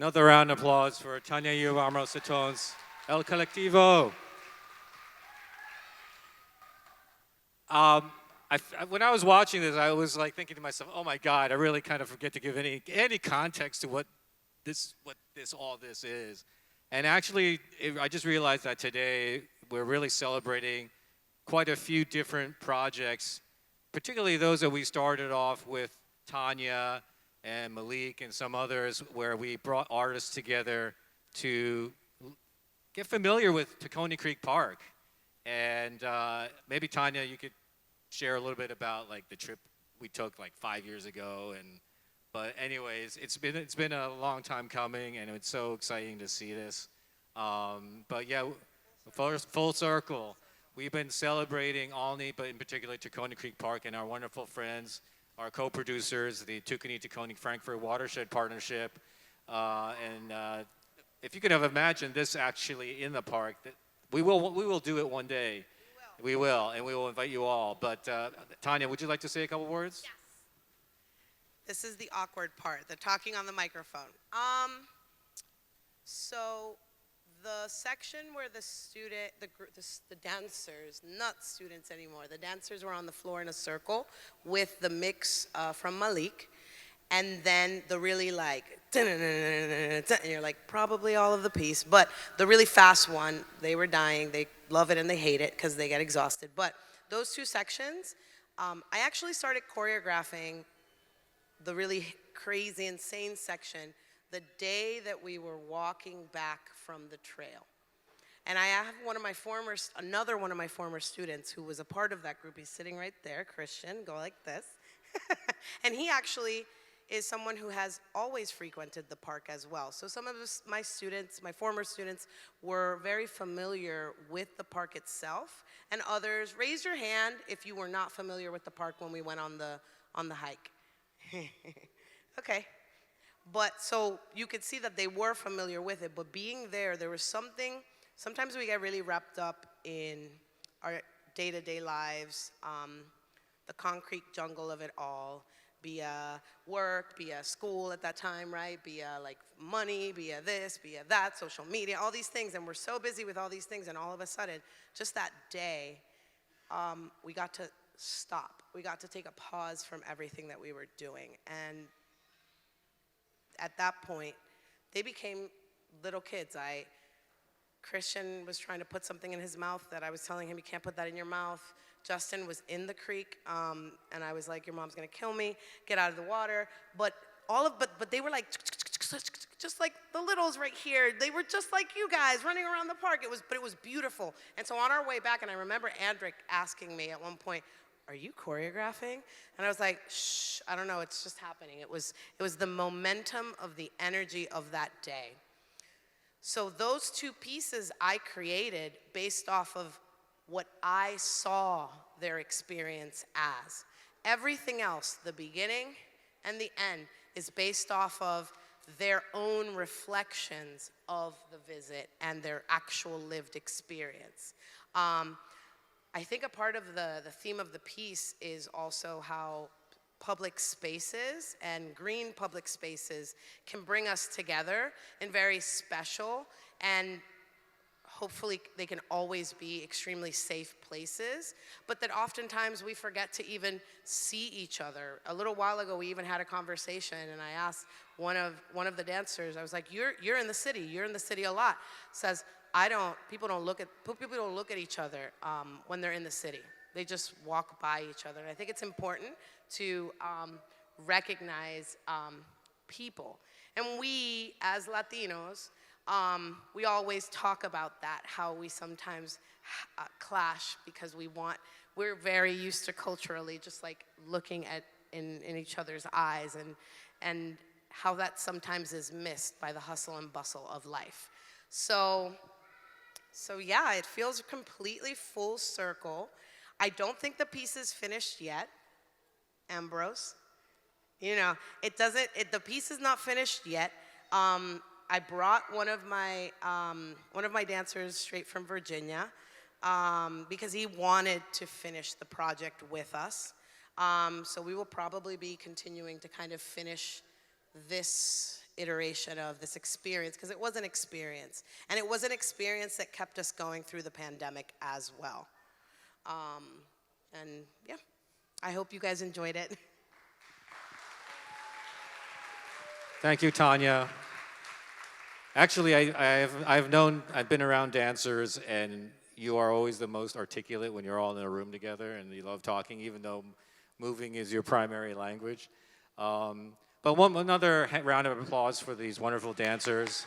Another round of applause for Tania Ramos Oton's El Colectivo. Um, when I was watching this, I was like thinking to myself, "Oh my God, I really kind of forget to give any context to what all this is." And actually, I just realized that today we're really celebrating quite a few different projects, particularly those that we started off with Tanya and Malik and some others, where we brought artists together to get familiar with Tacony Creek Park. And maybe Tanya, you could share a little bit about like the trip we took like 5 years ago. But anyways, it's been a long time coming, and it's so exciting to see this. But yeah, full circle. We've been celebrating Olney, but in particular Tacony Creek Park, and our wonderful friends, our co-producers, the Tookany Tacony-Frankford Watershed Partnership. If you could have imagined this actually in the park, that we will do it one day. We will, and we will invite you all. But Tanya, would you like to say a couple words? Yes. This is the awkward part, the talking on the microphone. So the section where the dancers, not students anymore, the dancers were on the floor in a circle with the mix from Malik. And then the really like, and you're like, probably all of the piece. But the really fast one, they were dying. They love it and they hate it because they get exhausted. But those two sections, I actually started choreographing the really crazy, insane section the day that we were walking back from the trail. And I have another one of my former students who was a part of that group. He's sitting right there, Christian, go like this. And he actually is someone who has always frequented the park as well. So some of my students, my former students, were very familiar with the park itself, and others, raise your hand if you were not familiar with the park when we went on the hike. Okay. But so you could see that they were familiar with it, but being there was something, sometimes we get really wrapped up in our day-to-day lives, the concrete jungle of it all, be a work, be a school at that time, right? Be a like money, be a this, be a that, social media, all these things. And we're so busy with all these things, and all of a sudden, just that day, we got to stop. We got to take a pause from everything that we were doing. And at that point, they became little kids. Christian was trying to put something in his mouth that I was telling him, you can't put that in your mouth. Justin was in the creek, and I was like, your mom's gonna kill me, get out of the water. But they were like, just like the littles right here. They were just like you guys running around the park. But it was beautiful. And so on our way back, and I remember Andrick asking me at one point, are you choreographing? And I was like, shh, I don't know, it's just happening. It was the momentum of the energy of that day. So those two pieces I created based off of what I saw their experience as. Everything else, the beginning and the end, is based off of their own reflections of the visit and their actual lived experience. I think a part of the theme of the piece is also how public spaces and green public spaces can bring us together in very special and hopefully they can always be extremely safe places, but that oftentimes we forget to even see each other. A little while ago, we even had a conversation, and I asked one of the dancers, I was like, you're in the city a lot. Says, people don't look at each other when they're in the city. They just walk by each other. And I think it's important to recognize people. And we, as Latinos, we always talk about that, how we sometimes clash because we're very used to culturally just like looking in each other's eyes and how that sometimes is missed by the hustle and bustle of life. So yeah, it feels completely full circle. I don't think the piece is finished yet, Ambrose. You know, the piece is not finished yet. I brought one of my dancers straight from Virginia because he wanted to finish the project with us. So we will probably be continuing to kind of finish this iteration of this experience, because it was an experience. And it was an experience that kept us going through the pandemic as well. And yeah, I hope you guys enjoyed it. Thank you, Tanya. Actually, I've been around dancers, and you are always the most articulate when you're all in a room together, and you love talking, even though moving is your primary language. But another round of applause for these wonderful dancers.